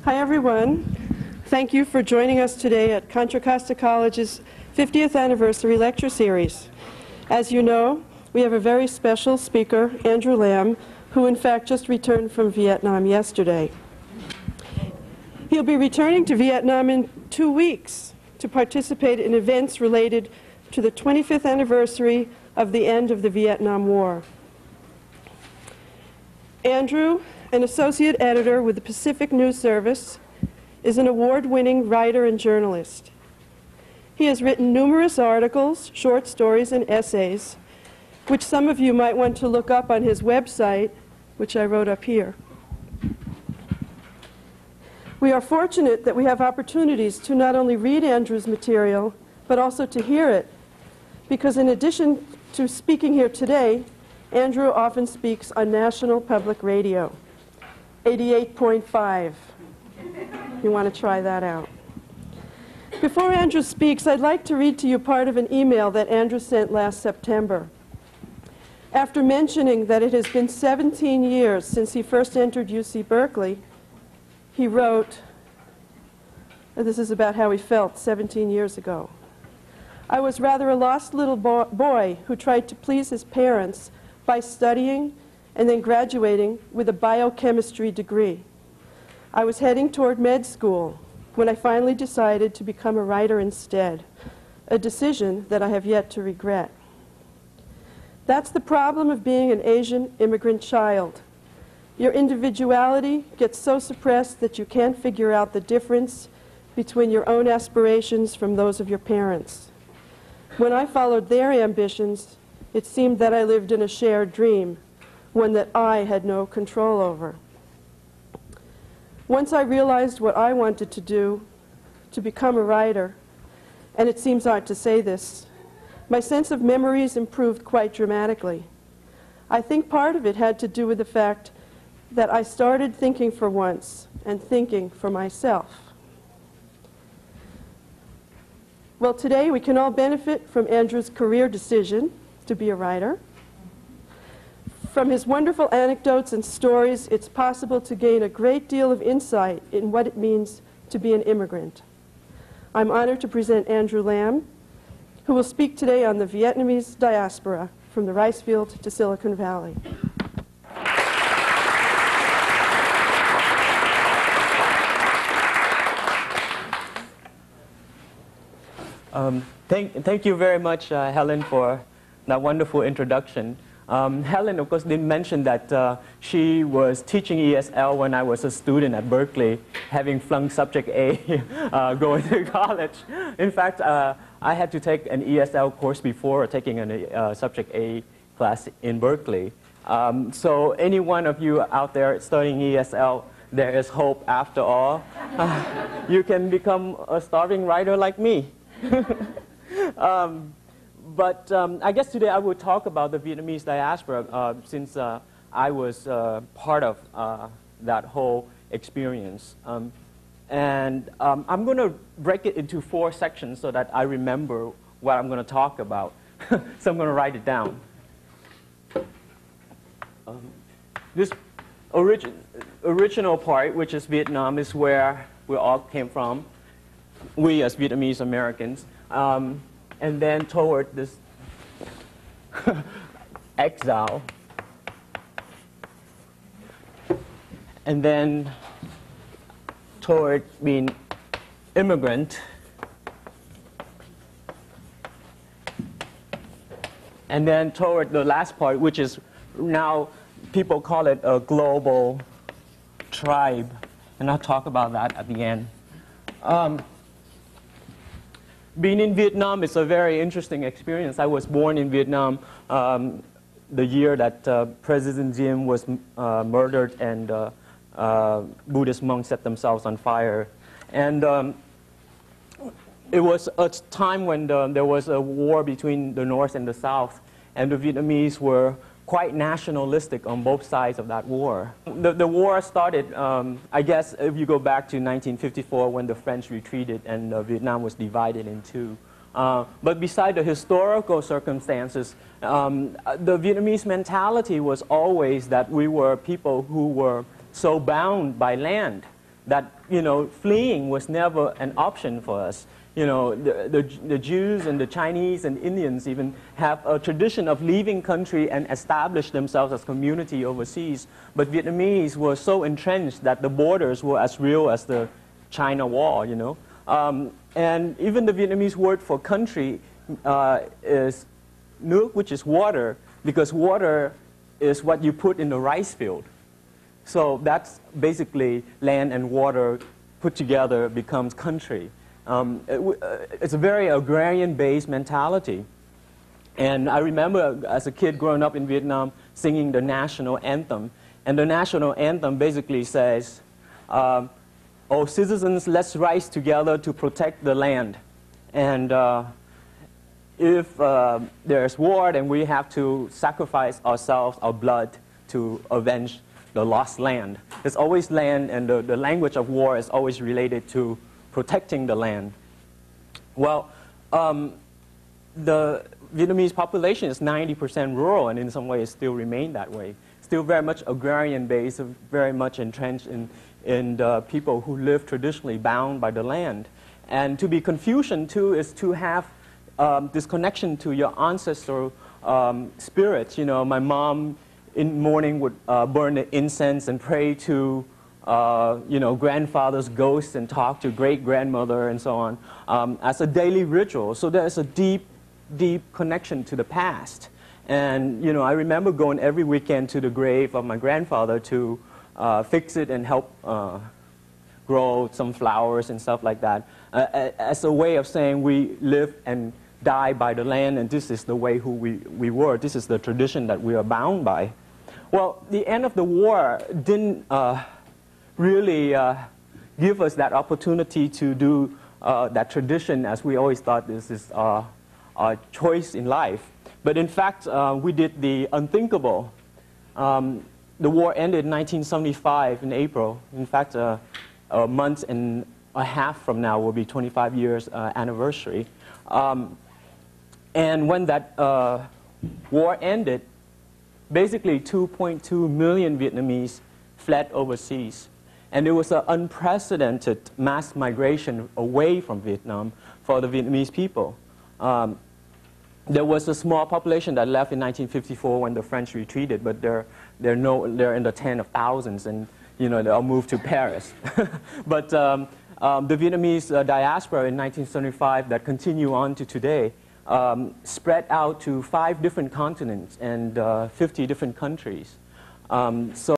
Hi, everyone. Thank you for joining us today at Contra Costa College's 50th anniversary lecture series. As you know, we have a very special speaker, Andrew Lam, who in fact just returned from Vietnam yesterday. He'll be returning to Vietnam in 2 weeks to participate in events related to the 25th anniversary of the end of the Vietnam War. Andrew, an associate editor with the Pacific News Service, is an award-winning writer and journalist. He has written numerous articles, short stories, and essays, which some of you might want to look up on his website, which I wrote up here. We are fortunate that we have opportunities to not only read Andrew's material, but also to hear it, because in addition to speaking here today, Andrew often speaks on National Public Radio, 88.5. You want to try that out. Before Andrew speaks, I'd like to read to you part of an email that Andrew sent last September. After mentioning that it has been 17 years since he first entered UC Berkeley, he wrote, and this is about how he felt 17 years ago. I was rather a lost little boy who tried to please his parents by studying and then graduating with a biochemistry degree. I was heading toward med school when I finally decided to become a writer instead, a decision that I have yet to regret. That's the problem of being an Asian immigrant child. Your individuality gets so suppressed that you can't figure out the difference between your own aspirations from those of your parents. When I followed their ambitions, it seemed that I lived in a shared dream, one that I had no control over. Once I realized what I wanted to do, to become a writer, and it seems odd to say this, my sense of memories improved quite dramatically. I think part of it had to do with the fact that I started thinking for once and thinking for myself. Well, today we can all benefit from Andrew's career decision to be a writer. From his wonderful anecdotes and stories, it's possible to gain a great deal of insight in what it means to be an immigrant. I'm honored to present Andrew Lam, who will speak today on the Vietnamese diaspora from the rice field to Silicon Valley. Thank you very much, Helen, for that wonderful introduction. Helen, of course, did mention that she was teaching ESL when I was a student at Berkeley, having flunked subject A going to college. In fact, I had to take an ESL course before taking a subject A class in Berkeley. So any one of you out there studying ESL, there is hope after all. You can become a starving writer like me. But I guess today I will talk about the Vietnamese diaspora since I was part of that whole experience. And I'm going to break it into 4 sections so that I remember what I'm going to talk about. So I'm going to write it down. This original part, which is Vietnam, is where we all came from, we as Vietnamese Americans. And then toward this exile, and then toward being immigrant, and then toward the last part, which is now people call it a global tribe, and I'll talk about that at the end. Being in Vietnam is a very interesting experience. I was born in Vietnam the year that President Diem was murdered and Buddhist monks set themselves on fire. And it was a time when there was a war between the North and the South, and the Vietnamese were quite nationalistic on both sides of that war. The war started, I guess, if you go back to 1954 when the French retreated and Vietnam was divided in two. But beside the historical circumstances, the Vietnamese mentality was always that we were people who were so bound by land that, fleeing was never an option for us. The Jews and the Chinese and Indians even have a tradition of leaving country and establish themselves as community overseas. But Vietnamese were so entrenched that the borders were as real as the China Wall, and even the Vietnamese word for country is nước, which is water, because water is what you put in the rice field. So that's basically land and water put together becomes country. It's a very agrarian-based mentality. And I remember as a kid growing up in Vietnam singing the national anthem. And the national anthem basically says, "Oh, citizens, let's rise together to protect the land. And if there's war, then we have to sacrifice ourselves, our blood, to avenge the lost land." There's always land, and the language of war is always related to protecting the land. Well, the Vietnamese population is 90% rural, and in some ways still remain that way. Still very much agrarian-based, very much entrenched in the people who live traditionally bound by the land. And to be Confucian, too, is to have this connection to your ancestral spirits. My mom in the morning would burn the incense and pray to grandfather's ghost and talk to great-grandmother and so on as a daily ritual. So there's a deep, deep connection to the past. And, I remember going every weekend to the grave of my grandfather to fix it and help grow some flowers and stuff like that as a way of saying we live and die by the land, and this is the way who we were. This is the tradition that we are bound by. Well, the end of the war didn't really give us that opportunity to do that tradition as we always thought this is our choice in life. But in fact, we did the unthinkable. The war ended in 1975 in April. In fact, a month and a half from now will be 25 years anniversary. And when that war ended, basically 2.2 million Vietnamese fled overseas. And there was an unprecedented mass migration away from Vietnam for the Vietnamese people. There was a small population that left in 1954 when the French retreated, but they're in the tens of thousands, and they all moved to Paris. But the Vietnamese diaspora in 1975 that continue on to today spread out to 5 different continents and 50 different countries. So